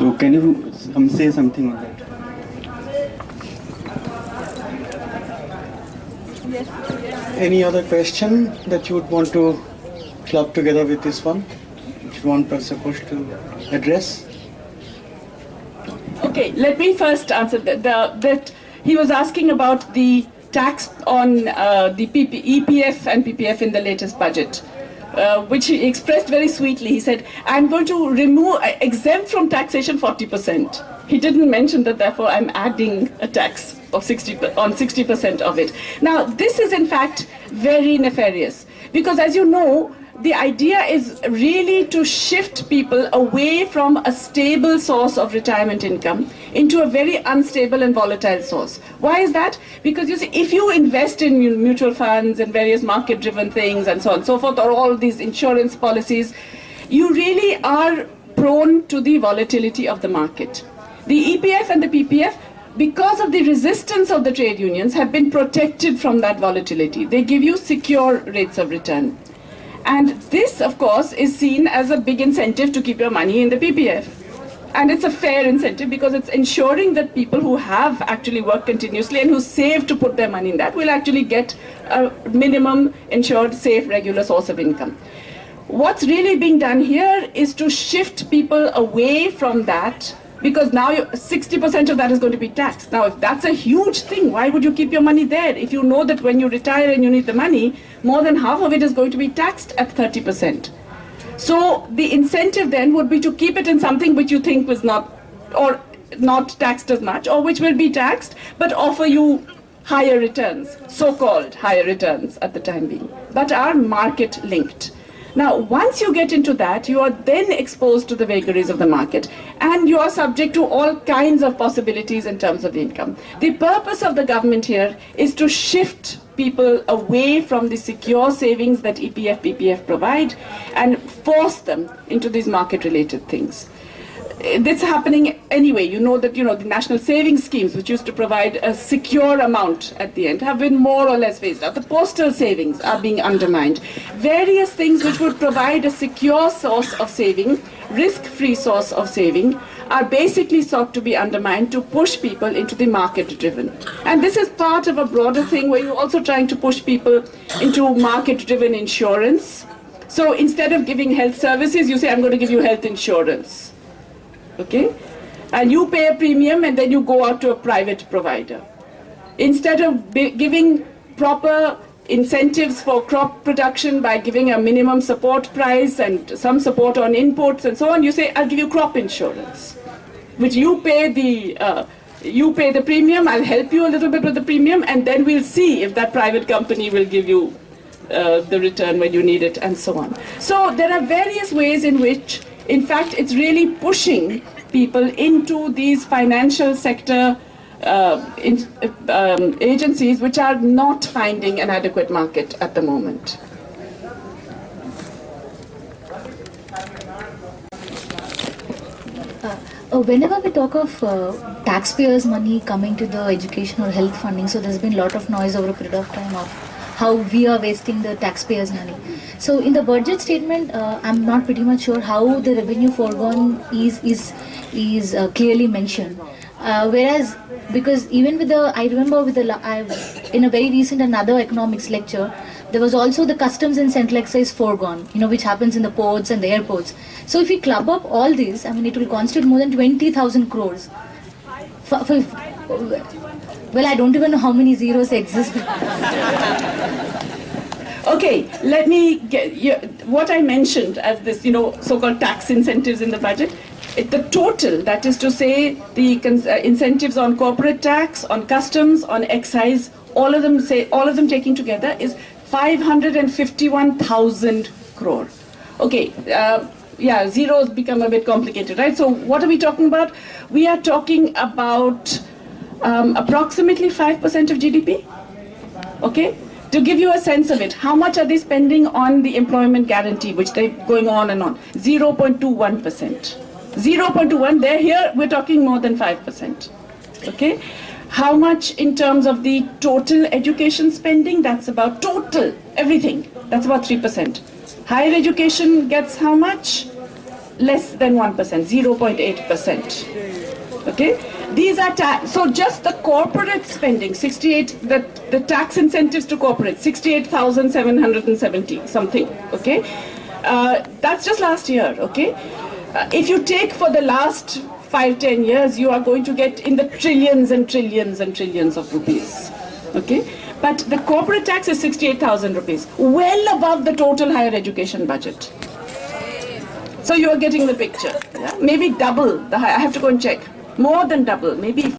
So can you say something on that? Yes. Any other question that you would want to club together with this one, which you want Professor Ghosh to address? Okay, let me first answer that he was asking about the tax on the EPF and PPF in the latest budget, which he expressed very sweetly. He said, I'm going to exempt from taxation 40%. He didn't mention that, therefore, I'm adding a tax of 60% of it. Now, this is in fact very nefarious, because as you know, the idea is really to shift people away from a stable source of retirement income into a very unstable and volatile source. Why is that? Because you see, if you invest in mutual funds and various market-driven things and so on and so forth, or all these insurance policies, you really are prone to the volatility of the market. The EPF and the PPF, because of the resistance of the trade unions, have been protected from that volatility. They give you secure rates of return. And this, of course, is seen as a big incentive to keep your money in the PPF. And it's a fair incentive because it's ensuring that people who have actually worked continuously and who save to put their money in that will actually get a minimum insured, safe, regular source of income. What's really being done here is to shift people away from that, because now 60% of that is going to be taxed. Now, if that's a huge thing, why would you keep your money there? If you know that when you retire and you need the money, more than half of it is going to be taxed at 30%. So the incentive then would be to keep it in something which you think was not taxed as much, or which will be taxed, but offer you higher returns, so-called higher returns at the time being, but are market linked. Now, once you get into that, you are then exposed to the vagaries of the market, and you are subject to all kinds of possibilities in terms of the income. The purpose of the government here is to shift people away from the secure savings that EPF, PPF provide and force them into these market-related things. That's happening anyway. You know that the national savings schemes, which used to provide a secure amount at the end, have been more or less phased out. The postal savings are being undermined. Various things which would provide a secure source of saving, risk-free source of saving, are basically sought to be undermined to push people into the market-driven. And this is part of a broader thing where you're also trying to push people into market-driven insurance. So instead of giving health services, you say, I'm going to give you health insurance. Okay? And you pay a premium and then you go out to a private provider. Instead of giving proper incentives for crop production by giving a minimum support price and some support on inputs and so on, you say, I'll give you crop insurance, which you pay the premium, I'll help you a little bit with the premium, and then we'll see if that private company will give you the return when you need it, and so on. So there are various ways in which, in fact, it's really pushing people into these financial sector agencies which are not finding an adequate market at the moment. Whenever we talk of taxpayers' money coming to the education or health funding, so there's been a lot of noise over a period of time of how we are wasting the taxpayers' money. So in the budget statement, I'm not pretty much sure how the revenue foregone is clearly mentioned. Whereas, because even with the, I remember with the, in a very recent another economics lecture, there was also the customs and central excise foregone, which happens in the ports and the airports. So if we club up all this, I mean, it will constitute more than 20,000 crores. Well, I don't even know how many zeros exist. Okay, let me get what I mentioned as this, so-called tax incentives in the budget. The total, that is to say, the incentives on corporate tax, on customs, on excise, all of them taken together is 551,000 crore. Okay, zeros become a bit complicated, right? So what are we talking about? We are talking about approximately 5% of GDP. Okay, to give you a sense of it, how much are they spending on the employment guarantee, which they're going on and on? 0.21%. 0.21, they're here, we're talking more than 5%. Okay? How much in terms of the total education spending? That's about total, everything. That's about 3%. Higher education gets how much? less than 1%, 0.8%. Okay, these are so just the corporate spending, 68, the tax incentives to corporate, 68,770 something. Okay, that's just last year. Okay, if you take for the last 5-10 years, you are going to get in the trillions and trillions and trillions of rupees. Okay, but the corporate tax is 68,000 rupees, well above the total higher education budget. So you are getting the picture. Yeah? Maybe double the high. I have to go and check. More than double, maybe